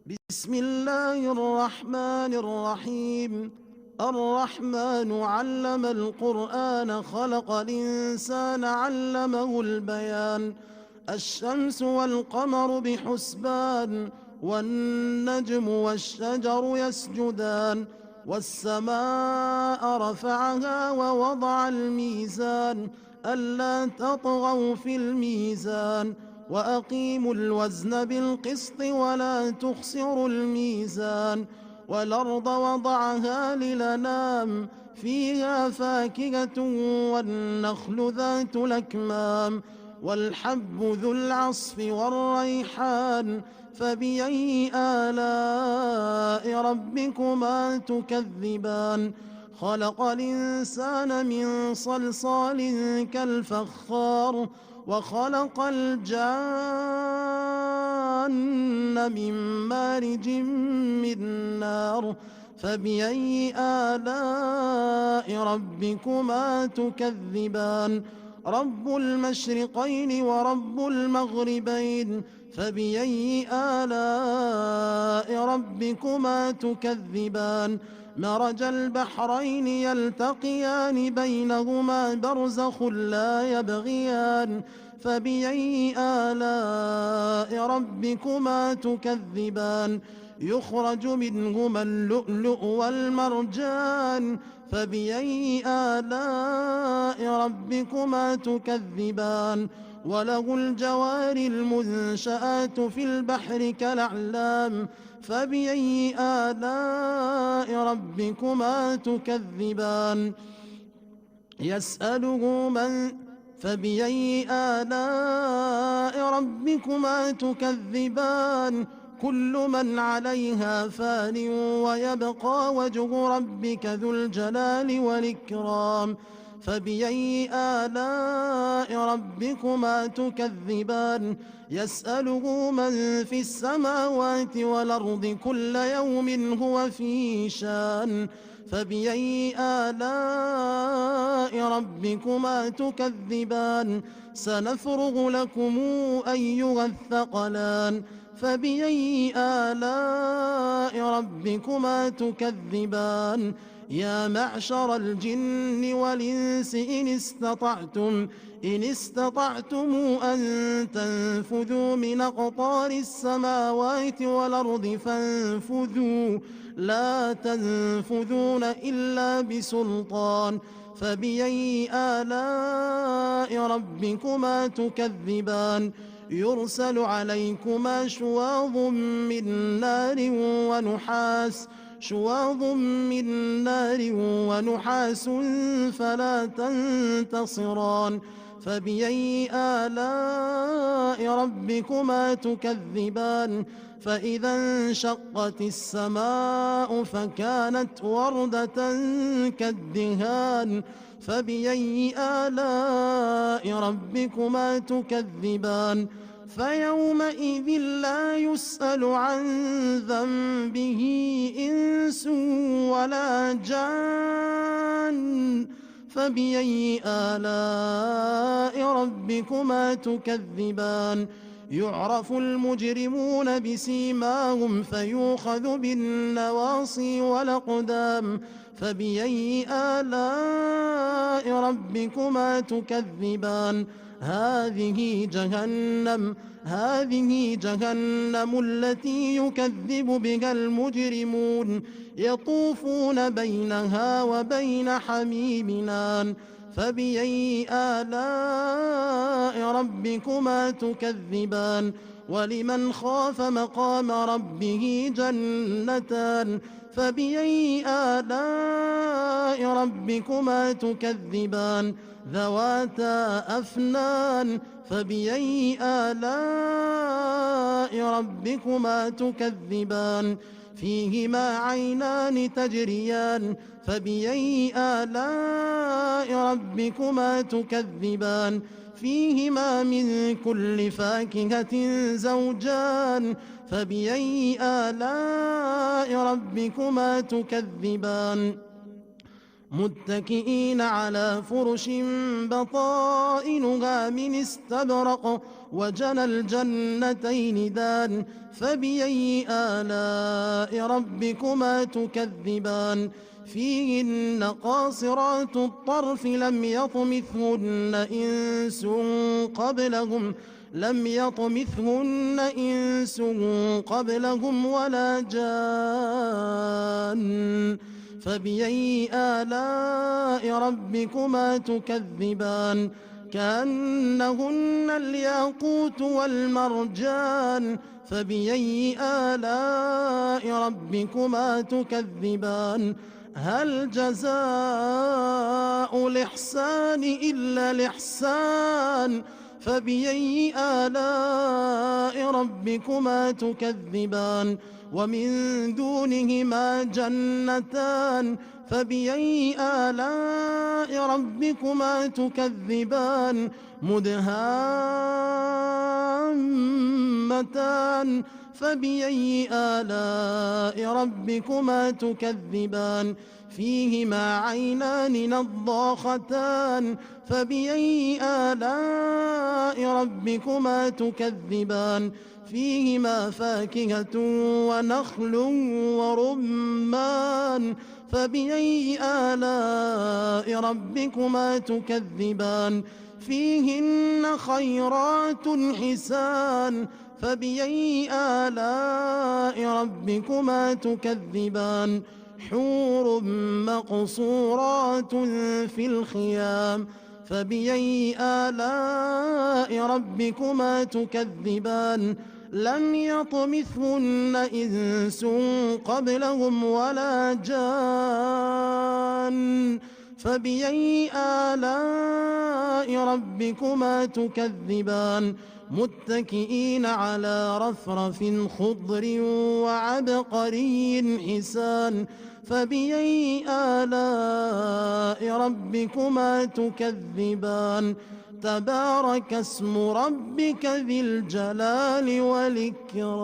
بسم الله الرحمن الرحيم. الرحمن علم القرآن خلق الإنسان علمه البيان. الشمس والقمر بحسبان والنجم والشجر يسجدان والسماء رفعها ووضع الميزان ألا تطغوا في الميزان وأقيموا الوزن بالقسط ولا تخسروا الميزان والأرض وضعها للأنام فيها فاكهة والنخل ذات الأكمام والحب ذو العصف والريحان فبأي آلاء ربكما تكذبان خلق الإنسان من صلصال كالفخار وخلق الجان من مارج من نار فبأي آلاء ربكما تكذبان رب المشرقين ورب المغربين فبأي آلاء ربكما تكذبان مرج البحرين يلتقيان بينهما برزخ لا يبغيان فبأي آلاء ربكما تكذبان يخرج منهما اللؤلؤ والمرجان فبأي آلاء ربكما تكذبان وله الجوار المنشآت في البحر كالأعلام فبأي آلاء ربكما تكذبان يسأله من فبأي آلاء ربكما تكذبان كل من عليها فان ويبقى وجه ربك ذو الجلال والإكرام فبأي آلاء ربكما تكذبان يسأله من في السماوات والأرض كل يوم هو في شان فبأي آلاء ربكما تكذبان سنفرغ لكم أيها الثقلان فبأي آلاء ربكما تكذبان يا معشر الجن والإنس إن استطعتم أن تنفذوا من أقطار السماوات والأرض فانفذوا لا تنفذون إلا بسلطان فبأي آلاء ربكما تكذبان يرسل عليكما شواظ من نار ونحاس فلا تنتصران فبأي آلاء ربكما تكذبان فإذا انشقت السماء فكانت وردة كالدهان فبأي آلاء ربكما تكذبان فيومئذ لا يسأل عن ذنبه إنس ولا جان فبأي آلاء ربكما تكذبان يعرف المجرمون بسيماهم فيؤخذ بالنواصي والأقدام فبأي آلاء ربكما تكذبان هذه جهنم التي يكذب بها المجرمون يطوفون بينها وبين حميم آن فبأي آلاء ربكما تكذبان ولمن خاف مقام ربه جنتان فبأي آلاء ربكما تكذبان ذواتا أفنان فبأي آلاء ربكما تكذبان فيهما عينان تجريان فبأي آلاء ربكما تكذبان فيهما من كل فاكهة زوجان فبأي آلاء ربكما تكذبان متكئين على فرش بطائنها من استبرق وجنى الجنتين دان فبأي آلاء ربكما تكذبان فيهن قاصرات الطرف لم يطمثهن إنس قبلهم ولا جان فبأي آلاء ربكما تكذبان كأنهن الياقوت والمرجان فبأي آلاء ربكما تكذبان هل جزاء الإحسان إلا الإحسان فبأي آلاء ربكما تكذبان ومن دونهما جنتان فبأي آلاء ربكما تكذبان مدهامتان فبأي آلاء ربكما تكذبان فيهما عينان نضاختان فبأي آلاء ربكما تكذبان فيهما فاكهة ونخل ورمان فبأي آلاء ربكما تكذبان فيهن خيرات حسان فبأي آلاء ربكما تكذبان حور مقصورات في الخيام فبأي آلاء ربكما تكذبان لم يطمثهن إنس قبلهم ولا جان فبأي آلاء ربكما تكذبان متكئين على رفرف خضر وعبقري حسان فبأي آلاء ربكما تكذبان تبارك اسم ربك ذي الجلال والإكرام